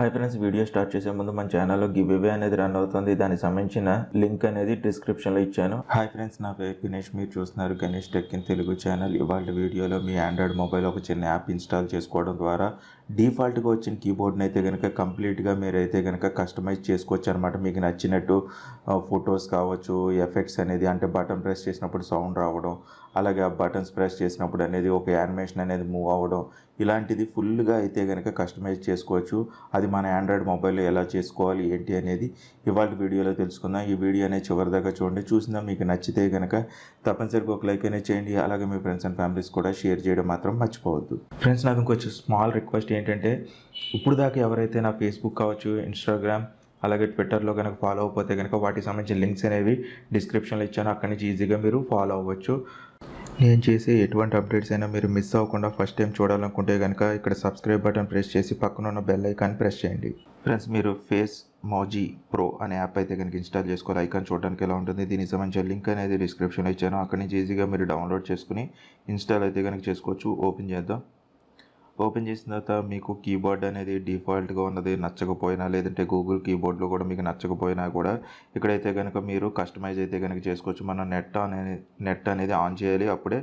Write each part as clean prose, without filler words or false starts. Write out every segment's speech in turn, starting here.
Hi friends, video start చేసే ముందు మన ఛానల్లో గివ్వే అనేది రన్ అవుతుంది. దానికి సంబంధించిన లింక్ అనేది డిస్క్రిప్షన్లో ఇచ్చాను. హాయ్ ఫ్రెండ్స్, నా పేరు గణేష్. మీరు చూస్తున్నారు Ganesh tech in Telugu channel. ఇవాళ వీడియోలో మీ ఆండ్రాయిడ్ మొబైల్ ఒక చిన్న యాప్ ఇన్స్టాల్ చేసుకోవడం ద్వారా డిఫాల్ట్గా వచ్చిన కీబోర్డ్ని అయితే కనుక కంప్లీట్గా మీరైతే కనుక కస్టమైజ్ చేసుకోవచ్చు అనమాట. మీకు నచ్చినట్టు ఫొటోస్ కావచ్చు, ఎఫెక్ట్స్ అనేది అంటే బటన్ ప్రెస్ చేసినప్పుడు సౌండ్ రావడం, అలాగే ఆ బటన్స్ ప్రెస్ చేసినప్పుడు అనేది ఒక యానిమేషన్ అనేది మూవ్ అవ్వడం, ఇలాంటిది ఫుల్గా అయితే కనుక కస్టమైజ్ చేసుకోవచ్చు. అది మన ఆండ్రాయిడ్ మొబైల్లో ఎలా చేసుకోవాలి ఏంటి అనేది ఇవాళ వీడియోలో తెలుసుకుందాం. ఈ వీడియో అనేది చివరిదాకా చూడండి. చూసినా మీకు నచ్చితే కనుక తప్పనిసరిగా ఒక లైక్ అనేది చేయండి. అలాగే మీ ఫ్రెండ్స్ అండ్ ఫ్యామిలీస్ కూడా షేర్ చేయడం మాత్రం మర్చిపోవద్దు. ఫ్రెండ్స్, నాకు ఇంకొంచెం స్మాల్ రిక్వెస్ట్ ఏంటంటే, ఇప్పుడు దాకా ఎవరైతే నా ఫేస్బుక్ కావచ్చు, ఇన్స్టాగ్రామ్, అలాగే ట్విట్టర్లో కనుక ఫాలో అవ్వకపోతే కనుక వాటికి సంబంధించిన లింక్స్ అనేవి డిస్క్రిప్షన్లో ఇచ్చాను. అక్కడి నుంచి ఈజీగా మీరు ఫాలో అవ్వచ్చు. నేను చేసే ఎటువంటి అప్డేట్స్ అయినా మీరు మిస్ అవ్వకుండా ఫస్ట్ టైం చూడాలనుకుంటే కనుక ఇక్కడ సబ్స్క్రైబ్ బటన్ ప్రెస్ చేసి పక్కన ఉన్న బెల్ ఐకాన్ ప్రెస్ చేయండి. ఫ్రెండ్స్, మీరు ఫేస్మోజీ ప్రో అనే యాప్ అయితే కనుక ఇన్స్టాల్ చేసుకోవాలి. ఐకాన్ చూడడానికి ఎలా ఉంటుంది, దీనికి సంబంధించిన లింక్ అనేది డిస్క్రిప్షన్లో ఇచ్చాను. అక్కడి నుంచి ఈజీగా మీరు డౌన్లోడ్ చేసుకుని ఇన్స్టాల్ అయితే కనుక చేసుకోవచ్చు. ఓపెన్ చేద్దాం. ఓపెన్ చేసిన తర్వాత మీకు కీబోర్డ్ అనేది డిఫాల్ట్గా ఉన్నది నచ్చకపోయినా, లేదంటే గూగుల్ కీబోర్డ్లో కూడా మీకు నచ్చకపోయినా కూడా ఇక్కడైతే కనుక మీరు కస్టమైజ్ అయితే కనుక చేసుకోవచ్చు. మనం నెట్ అనేది ఆన్ చేయాలి. అప్పుడే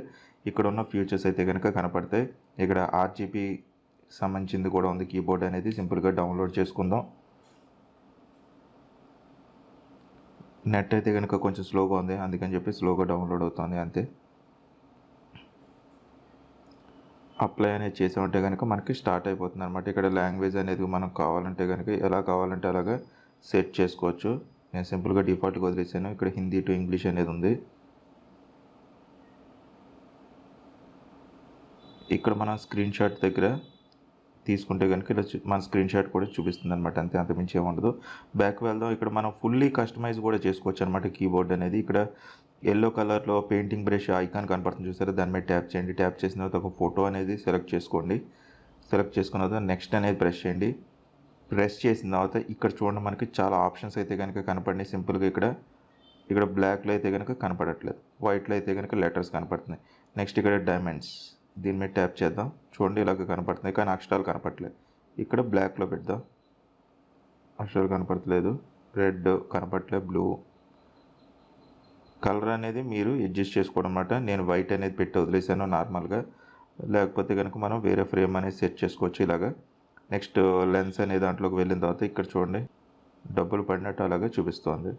ఇక్కడ ఉన్న ఫీచర్స్ అయితే కనుక కనపడతాయి. ఇక్కడ ఆర్జీబీ సంబంధించింది కూడా ఉంది. కీబోర్డ్ అనేది సింపుల్గా డౌన్లోడ్ చేసుకుందాం. నెట్ అయితే కనుక కొంచెం స్లోగా ఉంది, అందుకని చెప్పి స్లోగా డౌన్లోడ్ అవుతుంది అంతే. అప్లై అనేది చేసామంటే కనుక మనకి స్టార్ట్ అయిపోతుంది అనమాట. ఇక్కడ లాంగ్వేజ్ అనేది మనం కావాలంటే కనుక ఎలా కావాలంటే అలాగా సెట్ చేసుకోవచ్చు. నేను సింపుల్గా డిఫాల్ట్గా వదిలేసాను. ఇక్కడ హిందీ టు ఇంగ్లీష్ అనేది ఉంది. ఇక్కడ మనం స్క్రీన్ షాట్ దగ్గర తీసుకుంటే కనుక ఇలా మన స్క్రీన్ షాట్ కూడా చూపిస్తుంది అనమాట. అంతమించి ఏముండదు. బ్యాక్ వెళ్దాం. ఇక్కడ మనం ఫుల్లీ కస్టమైజ్ కూడా చేసుకోవచ్చు అనమాట కీబోర్డ్ అనేది. ఇక్కడ ఎల్లో కలర్లో పెయింటింగ్ బ్రష్ ఐకాన్ కనపడుతుంది చూసారా, దాని మీద ట్యాప్ చేయండి. ట్యాప్ చేసిన తర్వాత ఒక ఫోటో అనేది సెలెక్ట్ చేసుకోండి. సెలెక్ట్ చేసుకున్న తర్వాత నెక్స్ట్ అనేది ప్రెస్ చేయండి. ప్రెస్ చేసిన తర్వాత ఇక్కడ చూడండి, మనకి చాలా ఆప్షన్స్ అయితే కనుక కనపడినాయి. సింపుల్గా ఇక్కడ బ్లాక్లో అయితే కనుక కనపడట్లేదు, వైట్లో అయితే కనుక లెటర్స్ కనపడుతున్నాయి. నెక్స్ట్ ఇక్కడ డైమండ్స్, దీని మీద ట్యాప్ చేద్దాం. చూడండి ఇలాగ కనపడుతున్నాయి, కానీ అక్షరాలు కనపడట్లేదు. ఇక్కడ బ్లాక్లో పెడదాం. అక్షరాలు కనపడట్లేదు, రెడ్ కనపడట్లేదు, బ్లూ. కలర్ అనేది మీరు అడ్జస్ట్ చేసుకోవడం అన్నమాట. నేను వైట్ అనేది పెట్టి వదిలేసాను నార్మల్గా. లేకపోతే కనుక మనం వేరే ఫ్రేమ్ అనేది సెట్ చేసుకోవచ్చు ఇలాగా. నెక్స్ట్ లెన్స్ అనే దాంట్లోకి వెళ్ళిన తర్వాత ఇక్కడ చూడండి డబ్బులు పడినట్టు అలాగా చూపిస్తుంది.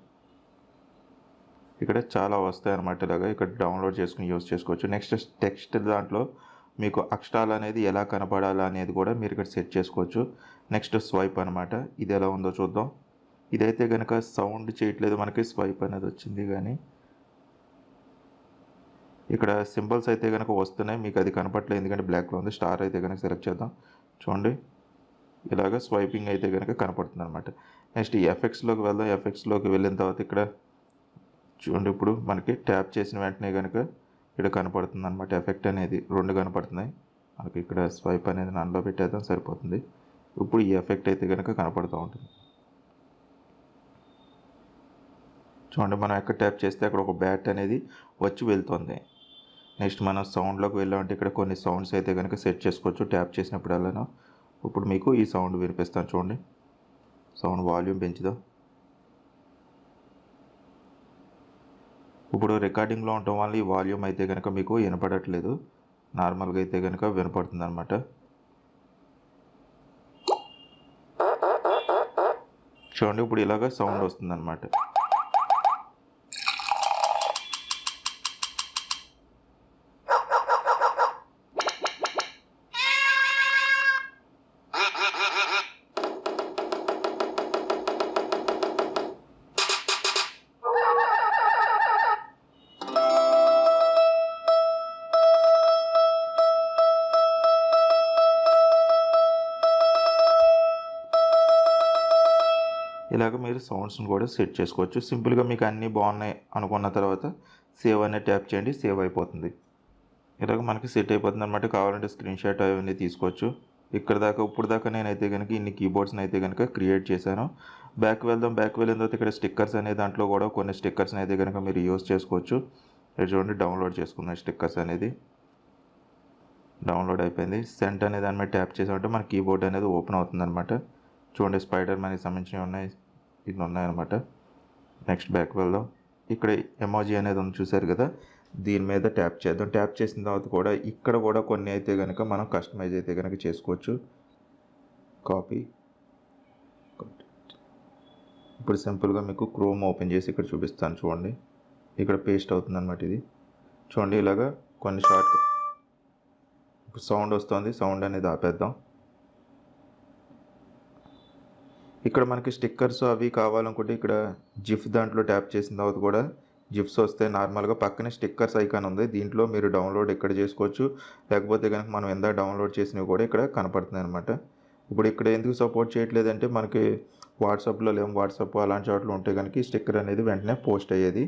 ఇక్కడ చాలా వస్తాయి అన్నమాట. ఇలాగా ఇక్కడ డౌన్లోడ్ చేసుకుని యూస్ చేసుకోవచ్చు. నెక్స్ట్ టెక్స్ట్ దాంట్లో మీకు అక్షరాలు అనేది ఎలా కనపడాలి అనేది కూడా మీరు ఇక్కడ సెట్ చేసుకోవచ్చు. నెక్స్ట్ స్వైప్ అనమాట. ఇది ఎలా ఉందో చూద్దాం. ఇదైతే కనుక సౌండ్ చేయట్లేదు, మనకి స్వైప్ అనేది వచ్చింది. కానీ ఇక్కడ సింబల్స్ అయితే కనుక వస్తున్నాయి, మీకు అది కనపట్లేదు ఎందుకంటే బ్లాక్లో ఉంది. స్టార్ అయితే కనుక సెలెక్ట్ చేద్దాం. చూడండి ఇలాగ స్వైపింగ్ అయితే కనుక కనపడుతుంది అనమాట. నెక్స్ట్ ఎఫెక్ట్స్లోకి వెళ్దాం. ఎఫెక్ట్స్లోకి వెళ్ళిన తర్వాత ఇక్కడ చూడండి, ఇప్పుడు మనకి ట్యాప్ చేసిన వెంటనే కనుక ఇక్కడ కనపడుతుంది అనమాట. ఎఫెక్ట్ అనేది రెండు కనపడుతున్నాయి మనకి. ఇక్కడ స్వైప్ అనేది నన్లో పెట్టేద్దాం, సరిపోతుంది. ఇప్పుడు ఈ ఎఫెక్ట్ అయితే కనుక కనపడుతూ ఉంటుంది. చూడండి, మనం ఎక్కడ ట్యాప్ చేస్తే అక్కడ ఒక బ్యాట్ అనేది వచ్చి వెళ్తుంది. నెక్స్ట్ మనం సౌండ్లోకి వెళ్ళామంటే ఇక్కడ కొన్ని సౌండ్స్ అయితే కనుక సెట్ చేసుకోవచ్చు ట్యాప్ చేసినప్పుడు అలాను. ఇప్పుడు మీకు ఈ సౌండ్ వినిపిస్తాను చూడండి. సౌండ్ వాల్యూమ్ పెంచుదాం. ఇప్పుడు రికార్డింగ్లో ఉండటం వల్ల ఈ వాల్యూమ్ అయితే కనుక మీకు వినపడట్లేదు, నార్మల్గా అయితే కనుక వినపడుతుంది అనమాట. చూడండి ఇప్పుడు ఇలాగ సౌండ్ వస్తుంది అనమాట. ఇలాగ మీరు సౌండ్స్ని కూడా సెట్ చేసుకోవచ్చు. సింపుల్గా మీకు అన్నీ బాగున్నాయి అనుకున్న తర్వాత సేవ్ అనే ట్యాప్ చేయండి, సేవ్ అయిపోతుంది. ఇలాగ మనకి సెట్ అయిపోతుంది అనమాట. కావాలంటే స్క్రీన్ షాట్ అవన్నీ తీసుకోవచ్చు. ఇప్పుడు దాకా నేనైతే కనుక ఇన్ని కీబోర్డ్స్ని అయితే కనుక క్రియేట్ చేశాను. బ్యాక్ వెళ్దాం. బ్యాక్ వెళ్ళిన తర్వాత ఇక్కడ స్టిక్కర్స్ అనే దాంట్లో కూడా కొన్ని స్టిక్కర్స్ని అయితే కనుక మీరు యూస్ చేసుకోవచ్చు. ఇక్కడ చూడండి డౌన్లోడ్ చేసుకున్న స్టిక్కర్స్ అనేది డౌన్లోడ్ అయిపోయింది. సెంట్ అనే దాని మీద ట్యాప్ చేసామంటే మన కీబోర్డ్ అనేది ఓపెన్ అవుతుంది అనమాట. చూడండి స్పైడర్ మ్యాన్కి సంబంధించినవి ఉన్నాయి, ఇన్ని ఉన్నాయన్నమాట. నెక్స్ట్ బ్యాక్ వెళ్దాం. ఇక్కడ ఎమోజీ అనేది ఉంది చూసారు కదా, దీని మీద ట్యాప్ చేద్దాం. ట్యాప్ చేసిన తర్వాత కూడా ఇక్కడ కూడా కొన్ని అయితే కనుక మనం కస్టమైజ్ అయితే కనుక చేసుకోవచ్చు. కాపీ. ఇప్పుడు సింపుల్గా మీకు క్రోమ్ ఓపెన్ చేసి ఇక్కడ చూపిస్తాను చూడండి. ఇక్కడ పేస్ట్ అవుతుంది అనమాట. ఇది చూడండి ఇలాగా కొన్ని షార్ట్. ఇప్పుడు సౌండ్ వస్తుంది, సౌండ్ అనేది ఆపేద్దాం. ఇక్కడ మనకి స్టిక్కర్స్ అవి కావాలనుకుంటే ఇక్కడ జిఫ్ దాంట్లో ట్యాప్ చేసిన తర్వాత కూడా జిఫ్స్ వస్తాయి. నార్మల్గా పక్కనే స్టిక్కర్స్ ఐకాన్ ఉంది, దీంట్లో మీరు డౌన్లోడ్ ఇక్కడ చేసుకోవచ్చు. లేకపోతే కనుక మనం ఎంత డౌన్లోడ్ చేసినవి కూడా ఇక్కడ కనపడుతుంది అనమాట. ఇప్పుడు ఇక్కడ ఎందుకు సపోర్ట్ చేయట్లేదంటే మనకి వాట్సాప్లో లేవు, వాట్సాప్ అలాంటి చోట్ల ఉంటే కనుక ఈ స్టిక్కర్ అనేది వెంటనే పోస్ట్ అయ్యేది.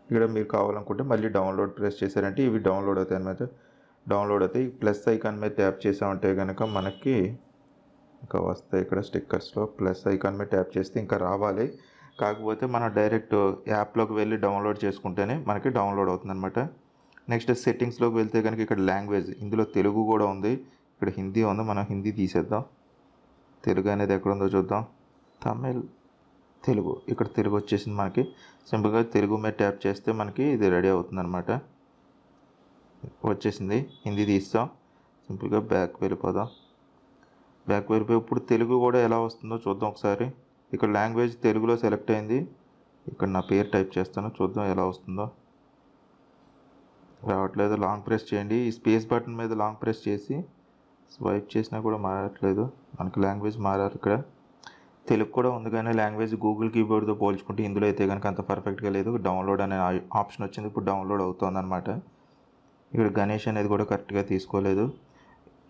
ఇక్కడ మీరు కావాలనుకుంటే మళ్ళీ డౌన్లోడ్ ప్రెస్ చేశారంటే ఇవి డౌన్లోడ్ అవుతాయి అనమాట. డౌన్లోడ్ అవుతాయి. ప్లస్ ఐకాన్ మీద ట్యాప్ చేసామంటే కనుక మనకి ఇంకా వస్తాయి. ఇక్కడ స్టిక్కర్స్లో ప్లస్ ఐకాన్ మీద ట్యాప్ చేస్తే ఇంకా రావాలి. కాకపోతే మనం డైరెక్ట్ యాప్లోకి వెళ్ళి డౌన్లోడ్ చేసుకుంటేనే మనకి డౌన్లోడ్ అవుతుంది అనమాట. నెక్స్ట్ సెట్టింగ్స్లోకి వెళ్తే కనుక ఇక్కడ లాంగ్వేజ్, ఇందులో తెలుగు కూడా ఉంది, ఇక్కడ హిందీ ఉంది. మనం హిందీ తీసేద్దాం. తెలుగు అనేది ఎక్కడ ఉందో చూద్దాం. తమిళ్, తెలుగు, ఇక్కడ తెలుగు వచ్చేసింది మనకి. సింపుల్గా తెలుగు మీద ట్యాప్ చేస్తే మనకి ఇది రెడీ అవుతుంది అనమాట. వచ్చేసింది. హిందీ తీస్తాం. సింపుల్గా బ్యాక్ వెళ్ళిపోదాం. బ్యాక్ వెళ్ళిపోయి ఇప్పుడు తెలుగు కూడా ఎలా వస్తుందో చూద్దాం ఒకసారి. ఇక్కడ లాంగ్వేజ్ తెలుగులో సెలెక్ట్ అయింది. ఇక్కడ నా పేరు టైప్ చేస్తాను, చూద్దాం ఎలా వస్తుందో. రావట్లేదు. లాంగ్ ప్రెస్ చేయండి. ఈ స్పేస్ బటన్ మీద లాంగ్ ప్రెస్ చేసి స్వైప్ చేసినా కూడా మారట్లేదు. మనకి లాంగ్వేజ్ మారాలి. ఇక్కడ తెలుగు కూడా ఉంది కానీ లాంగ్వేజ్ గూగుల్ కీబోర్డ్తో పోల్చుకుంటే ఇందులో అయితే కనుక అంత పర్ఫెక్ట్గా లేదు. డౌన్లోడ్ అనే ఆప్షన్ వచ్చింది, ఇప్పుడు డౌన్లోడ్ అవుతుంది అనమాట. ఇక్కడ గణేష్ అనేది కూడా కరెక్ట్గా తీసుకోలేదు.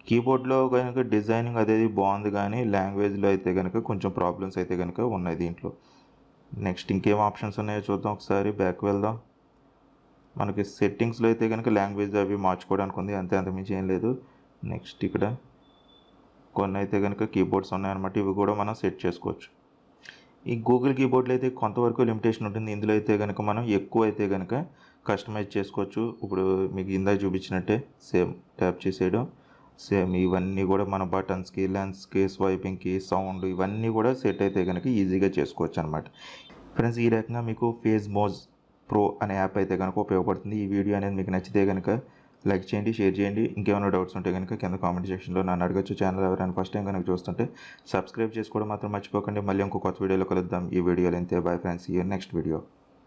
కీబోర్డ్లో కనుక డిజైనింగ్ అనేది బాగుంది కానీ లాంగ్వేజ్లో అయితే కనుక కొంచెం ప్రాబ్లమ్స్ అయితే కనుక ఉన్నాయి దీంట్లో. నెక్స్ట్ ఇంకేం ఆప్షన్స్ ఉన్నాయో చూద్దాం ఒకసారి. బ్యాక్ వెళ్దాం. మనకి సెట్టింగ్స్లో అయితే కనుక లాంగ్వేజ్ అవి మార్చుకోవడానికి ఉంది, అంతే, అంతకుమించి ఏం లేదు. నెక్స్ట్ ఇక్కడ కొన్ని అయితే కనుక కీబోర్డ్స్ ఉన్నాయన్నమాట, ఇవి కూడా మనం సెట్ చేసుకోవచ్చు. ఈ గూగుల్ కీబోర్డ్లో అయితే కొంతవరకు లిమిటేషన్ ఉంటుంది, ఇందులో అయితే కనుక మనం ఎక్కువ అయితే కనుక కస్టమైజ్ చేసుకోవచ్చు. ఇప్పుడు మీకు ఇందాక చూపించినట్టే సేమ్ ట్యాప్ చేసేయడం, సేమ్ ఇవన్నీ కూడా మన బటన్స్కి, లెన్స్కి, స్వైపింగ్కి, సౌండ్ ఇవన్నీ కూడా సెట్ అయితే కనుక ఈజీగా చేసుకోవచ్చు అనమాట. ఫ్రెండ్స్, ఈ రకంగా మీకు ఫేస్మోజ్ ప్రో అనే యాప్ అయితే కనుక ఉపయోగపడుతుంది. ఈ వీడియో అనేది మీకు నచ్చితే కనుక లైక్ చేయండి, షేర్ చేయండి. ఇంకేమైనా డౌట్స్ ఉంటే కనుక కింద కామెంట్ సెక్షన్లో నన్ను అడగచ్చు. ఛానల్ ఎవరైనా ఫస్ట్ టైం కనుక చూస్తుంటే సబ్స్క్రైబ్ చేసుకోవడం మాత్రం మర్చిపోకండి. మళ్ళీ ఇంకో కొత్త వీడియోలో కలుద్దాం. ఈ వీడియోలో అంతే. బాయ్ ఫ్రెండ్స్, ఈ నెక్స్ట్ వీడియో.